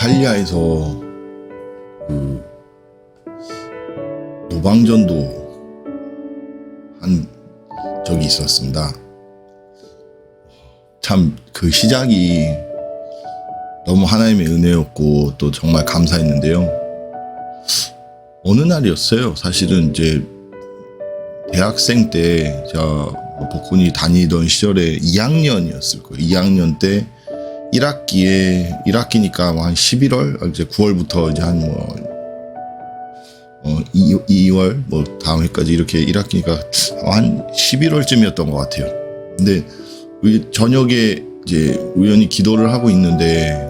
이탈리아에서 그 노방전도 한 적이 있었습니다. 참 그 시작이 너무 하나님의 은혜였고 또 정말 감사했는데요. 어느 날이었어요. 사실은 이제 대학생 때 제가 복군이 다니던 시절에 2학년이었을 거예요. 2학년 때 1학기니까 한 11월, 이제 9월부터 이제 한 2월, 다음 해까지 이렇게 1학기니까 한 11월쯤이었던 것 같아요. 근데 저녁에 이제 우연히 기도를 하고 있는데,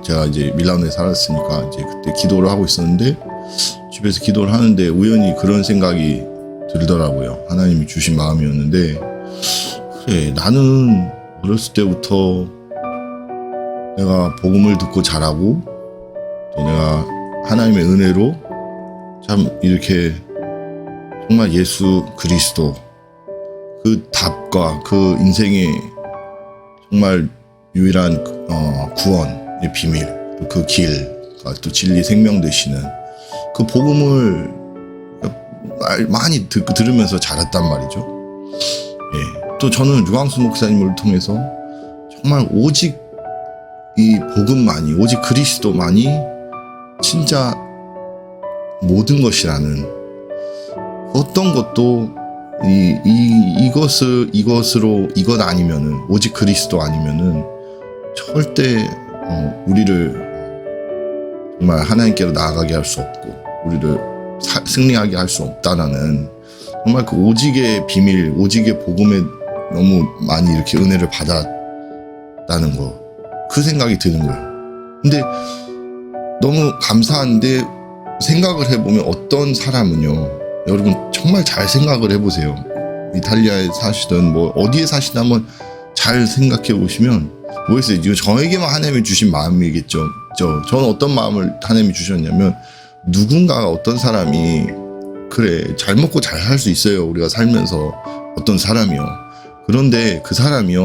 제가 이제 밀라노에 살았으니까 이제 그때 기도를 하고 있었는데, 집에서 기도를 하는데 우연히 그런 생각이 들더라고요. 하나님이 주신 마음이었는데, 그래, 나는 어렸을 때부터 내가 복음을 듣고 자라고, 또 내가 하나님의 은혜로 참 이렇게 정말 예수 그리스도 그 답과 그 인생의 정말 유일한 구원의 비밀, 또 그 길과 또 진리 생명 되시는 그 복음을 많이 들으면서 자랐단 말이죠. 예. 또 저는 류광수 목사님을 통해서 정말 오직 이 복음만이, 오직 그리스도만이 진짜 모든 것이라는, 어떤 것도 이것 아니면은, 오직 그리스도 아니면은 절대 우리를 정말 하나님께로 나아가게 할 수 없고 우리를 승리하게 할 수 없다라는, 정말 그 오직의 비밀, 오직의 복음에 너무 많이 이렇게 은혜를 받았다는 거, 그 생각이 드는 거예요. 근데 너무 감사한데 생각을 해보면 어떤 사람은요, 여러분 정말 잘 생각을 해보세요. 이탈리아에 사시든 어디에 사시든 한번 잘 생각해 보시면 뭐겠어요. 이거 저에게만 하나님이 주신 마음이겠죠. 저는 어떤 마음을 하나님이 주셨냐면, 누군가가, 어떤 사람이 그래 잘 먹고 잘 살 수 있어요, 우리가 살면서. 어떤 사람이요. 그런데 그 사람이요,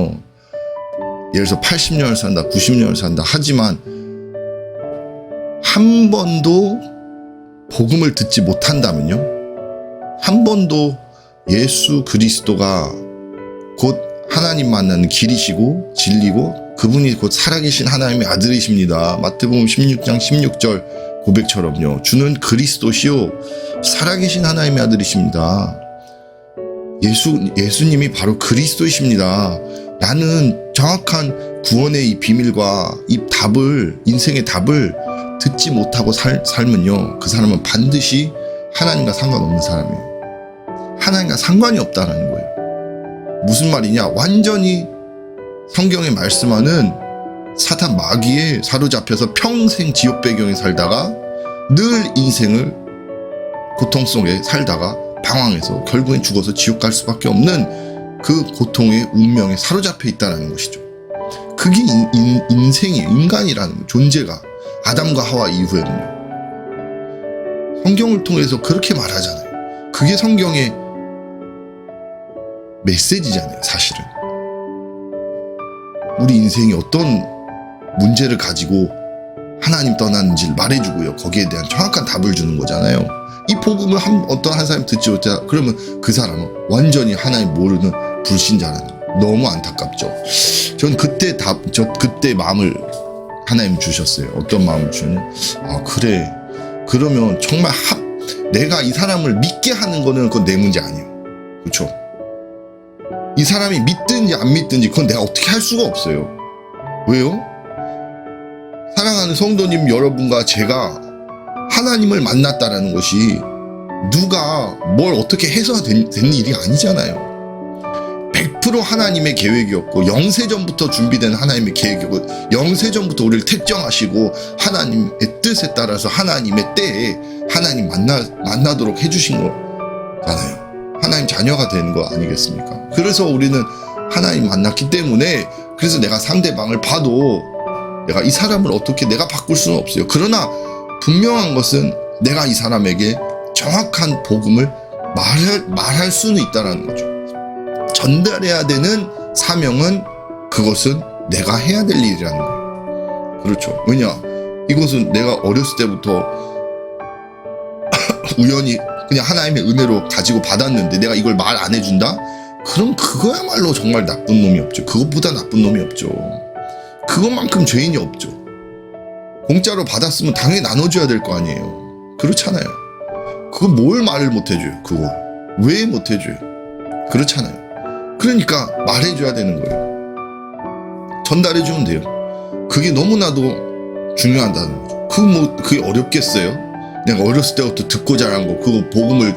예를 들어서 80년을 산다, 90년을 산다 하지만 한 번도 복음을 듣지 못한다면요, 한 번도 예수 그리스도가 곧 하나님 만나는 길이시고 진리고 그분이 곧 살아계신 하나님의 아들이십니다. 마태복음 16장 16절 고백처럼요, 주는 그리스도시요 살아계신 하나님의 아들이십니다. 예수님이 바로 그리스도이십니다. 나는 정확한 구원의 이 비밀과 이 답을, 인생의 답을 듣지 못하고 살면요, 그 사람은 반드시 하나님과 상관없는 사람이에요. 하나님과 상관이 없다라는 거예요. 무슨 말이냐? 완전히 성경에 말씀하는 사탄 마귀에 사로잡혀서 평생 지옥 배경에 살다가 늘 인생을 고통 속에 살다가 방황해서 결국엔 죽어서 지옥 갈 수밖에 없는 그 고통의 운명에 사로잡혀 있다는 것이죠. 그게 인생이에요. 인간이라는 존재가 아담과 하와 이후에는요. 성경을 통해서 그렇게 말하잖아요. 그게 성경의 메시지잖아요, 사실은. 우리 인생이 어떤 문제를 가지고 하나님 떠났는지를 말해주고요, 거기에 대한 정확한 답을 주는 거잖아요. 이 복음을 어떤 한 사람이 듣지 못해, 그러면 그 사람은 완전히 하나님 모르는 불신자라는 거예요. 너무 안타깝죠. 전 그때 마음을 하나님 주셨어요. 어떤 마음을 주셨냐? 그래. 그러면 정말 내가 이 사람을 믿게 하는 거는 그건 내 문제 아니에요. 그렇죠? 이 사람이 믿든지 안 믿든지 그건 내가 어떻게 할 수가 없어요. 왜요? 사랑하는 성도님 여러분과 제가 하나님을 만났다라는 것이 누가 뭘 어떻게 해서 된 일이 아니잖아요. 100% 하나님의 계획이었고, 영세전부터 준비된 하나님의 계획이었고, 영세전부터 우리를 택정하시고 하나님의 뜻에 따라서 하나님의 때에 하나님 만나도록 해주신 거잖아요. 하나님 자녀가 된 거 아니겠습니까? 그래서 우리는 하나님 만났기 때문에, 그래서 내가 상대방을 봐도 내가 이 사람을 어떻게 내가 바꿀 수는 없어요. 그러나 분명한 것은 내가 이 사람에게 정확한 복음을 말할 수는 있다는 거죠. 전달해야 되는 사명은, 그것은 내가 해야 될 일이라는 거예요. 그렇죠. 왜냐? 이것은 내가 어렸을 때부터 우연히 그냥 하나님의 은혜로 가지고 받았는데 내가 이걸 말 안 해준다? 그럼 그거야말로 정말 나쁜 놈이 없죠. 그것보다 나쁜 놈이 없죠. 그것만큼 죄인이 없죠. 공짜로 받았으면 당연히 나눠줘야 될 거 아니에요. 그렇잖아요. 그거 뭘 말을 못 해줘요. 그거 왜 못 해줘요. 그렇잖아요. 그러니까 말해줘야 되는 거예요. 전달해주면 돼요. 그게 너무나도 중요하다는 거죠. 그게 어렵겠어요? 내가 어렸을 때부터 듣고 자란 거, 그거 복음을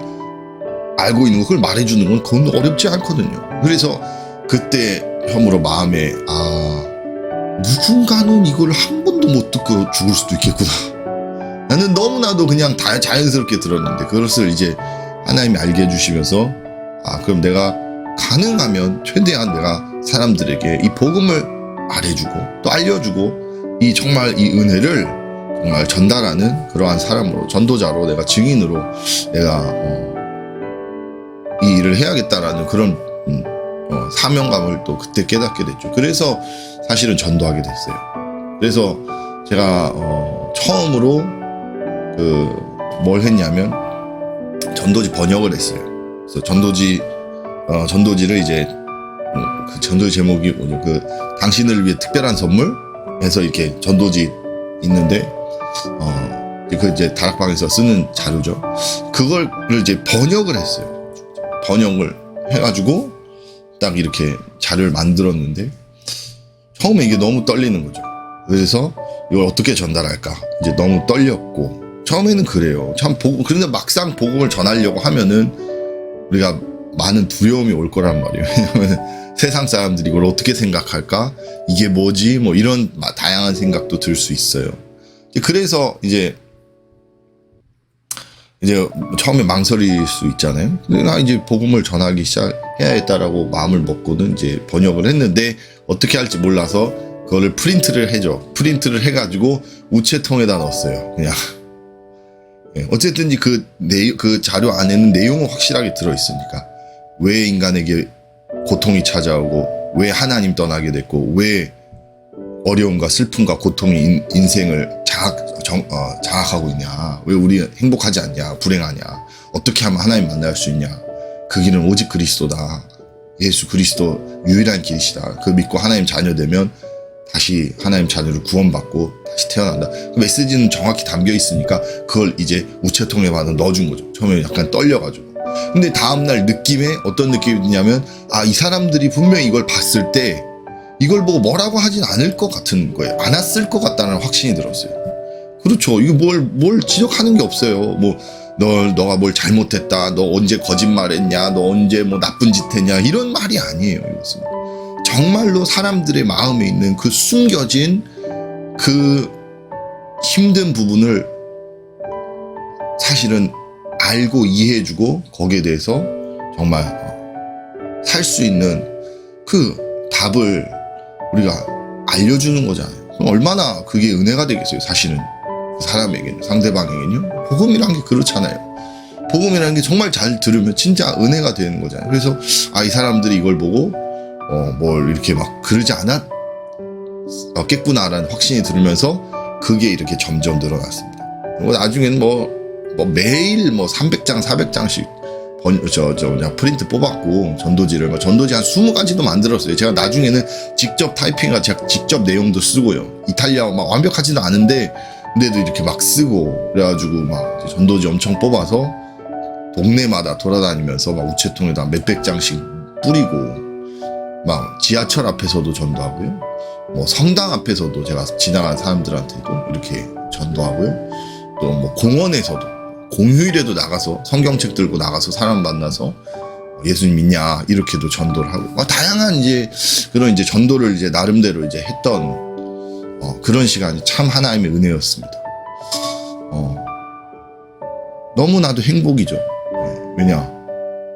알고 있는 거, 그걸 말해주는 건 그건 어렵지 않거든요. 그래서 그때 처음으로 마음에 누군가는 이걸 한 번도 못 듣고 죽을 수도 있겠구나. 나는 너무나도 그냥 자연스럽게 들었는데 그것을 이제 하나님이 알게 해주시면서 그럼 내가 가능하면 최대한 내가 사람들에게 이 복음을 말해주고 또 알려주고 정말 이 은혜를 정말 전달하는 그러한 사람으로, 전도자로, 내가 증인으로 내가 이 일을 해야겠다라는 그런 사명감을 또 그때 깨닫게 됐죠. 그래서 사실은 전도하게 됐어요. 그래서 제가 처음으로 뭘 했냐면 전도지 번역을 했어요. 그래서 전도지를 이제 그 전도지 제목이 당신을 위해 특별한 선물 해서 이렇게 전도지 있는데 이제 다락방에서 쓰는 자료죠. 그걸 이제 번역을 했어요. 번역을 해가지고 딱 이렇게 자료를 만들었는데 처음에 이게 너무 떨리는 거죠. 그래서 이걸 어떻게 전달할까 이제 너무 떨렸고 처음에는 그래요. 참 그런데 막상 복음을 전하려고 하면은 우리가 많은 두려움이 올 거란 말이에요. 왜냐면 세상 사람들이 이걸 어떻게 생각할까? 이게 뭐지? 뭐 이런 다양한 생각도 들 수 있어요. 그래서 이제 처음에 망설일 수 있잖아요. 나 이제 복음을 전하기 시작해야겠다라고 마음을 먹고는 이제 번역을 했는데 어떻게 할지 몰라서 그거를 프린트를 해가지고 우체통에다 넣었어요. 그냥. 어쨌든지 그 자료 안에는 내용은 확실하게 들어있으니까. 왜 인간에게 고통이 찾아오고, 왜 하나님 떠나게 됐고, 왜 어려움과 슬픔과 고통이 인생을 장악하고 있냐. 왜 우리 행복하지 않냐. 불행하냐. 어떻게 하면 하나님 만날 수 있냐. 그 길은 오직 그리스도다. 예수 그리스도 유일한 길이시다. 그 믿고 하나님 자녀 되면 다시 하나님 자녀를 구원받고 다시 태어난다. 그 메시지는 정확히 담겨 있으니까 그걸 이제 우체통에 넣어준 거죠. 처음에 약간 떨려가지고. 근데 다음날 느낌에 어떤 느낌이 드냐면 이 사람들이 분명히 이걸 봤을 때 이걸 보고 뭐라고 하진 않을 것 같은 거예요. 안 왔을 것 같다는 확신이 들었어요. 그렇죠. 이거 뭘 지적하는 게 없어요. 너가 뭘 잘못했다. 너 언제 거짓말했냐. 너 언제 나쁜 짓 했냐. 이런 말이 아니에요. 이것은. 정말로 사람들의 마음에 있는 그 숨겨진 그 힘든 부분을 사실은 알고 이해해주고 거기에 대해서 정말 살 수 있는 그 답을 우리가 알려주는 거잖아요. 그럼 얼마나 그게 은혜가 되겠어요. 사실은 사람에게는, 상대방에게는요. 복음이란 게 그렇잖아요. 복음이라는 게 정말 잘 들으면 진짜 은혜가 되는 거잖아요. 그래서 이 사람들이 이걸 보고 뭘 이렇게 그러지 않았겠구나라는 확신이 들으면서 그게 이렇게 점점 늘어났습니다. 나중에는 매일 300장, 400장씩 프린트 뽑았고 전도지를 전도지 한 20가지도 만들었어요. 제가 나중에는 직접 타이핑과 제가 직접 내용도 쓰고요. 이탈리아어 완벽하지도 않은데 근데도 이렇게 쓰고 그래가지고 전도지 엄청 뽑아서 동네마다 돌아다니면서 우체통에다 몇백 장씩 뿌리고 지하철 앞에서도 전도하고요. 성당 앞에서도 제가 지나간 사람들한테도 이렇게 전도하고요. 또 공원에서도 공휴일에도 나가서 성경책 들고 나가서 사람 만나서 예수님 믿냐 이렇게도 전도를 하고 다양한 그런 전도를 나름대로 했던 그런 시간이 참 하나님의 은혜였습니다. 너무나도 행복이죠. 왜냐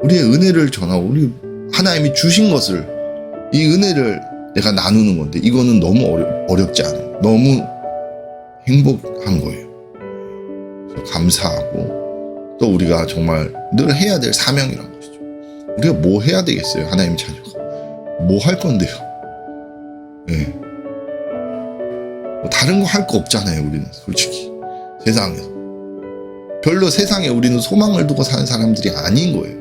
우리의 은혜를 전하고 우리 하나님이 주신 것을 이 은혜를 내가 나누는 건데 이거는 너무 어렵지 않아요. 너무 행복한 거예요. 감사하고 또 우리가 정말 늘 해야 될 사명이란 것이죠. 우리가 뭐 해야 되겠어요? 하나님 자녀가 뭐 할 건데요? 다른 거 할 거 없잖아요. 우리는 솔직히 세상에서 별로 세상에 우리는 소망을 두고 사는 사람들이 아닌 거예요.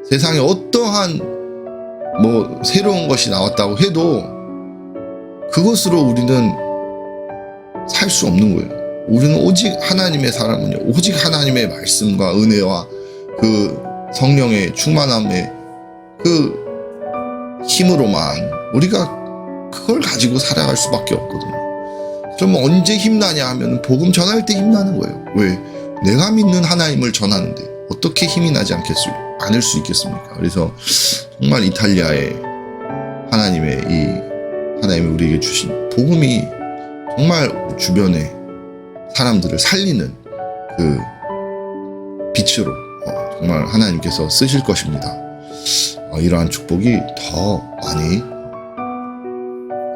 세상에 어떠한 뭐 새로운 것이 나왔다고 해도 그것으로 우리는 살 수 없는 거예요. 우리는 오직 하나님의 사람은요, 오직 하나님의 말씀과 은혜와 그 성령의 충만함의 그 힘으로만 우리가 그걸 가지고 살아갈 수밖에 없거든요. 좀 언제 힘나냐 하면 복음 전할 때 힘나는 거예요. 왜? 내가 믿는 하나님을 전하는데 어떻게 힘이 나지 않을 수 있겠습니까? 그래서 정말 이탈리아의 하나님이 우리에게 주신 복음이 정말 주변의 사람들을 살리는 그 빛으로 정말 하나님께서 쓰실 것입니다. 이러한 축복이 더 많이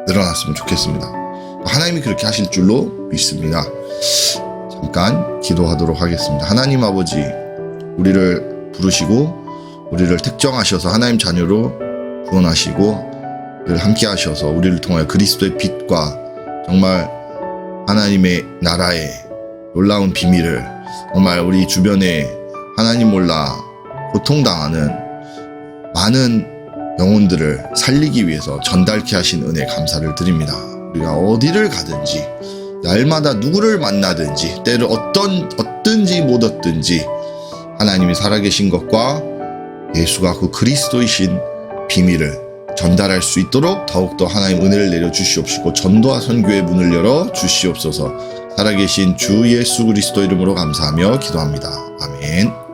늘어났으면 좋겠습니다. 하나님이 그렇게 하실 줄로 믿습니다. 잠깐 기도하도록 하겠습니다. 하나님 아버지, 우리를 부르시고 우리를 특정하셔서 하나님 자녀로 구원하시고 함께 하셔서 우리를 통하여 그리스도의 빛과 정말 하나님의 나라의 놀라운 비밀을 정말 우리 주변에 하나님 몰라 고통당하는 많은 영혼들을 살리기 위해서 전달케 하신 은혜 감사를 드립니다. 우리가 어디를 가든지 날마다 누구를 만나든지 때를 얻든지 못 얻든지 하나님이 살아계신 것과 예수가 그 그리스도이신 비밀을 전달할 수 있도록 더욱더 하나님 은혜를 내려주시옵시고 전도와 선교의 문을 열어 주시옵소서. 살아계신 주 예수 그리스도 이름으로 감사하며 기도합니다. 아멘.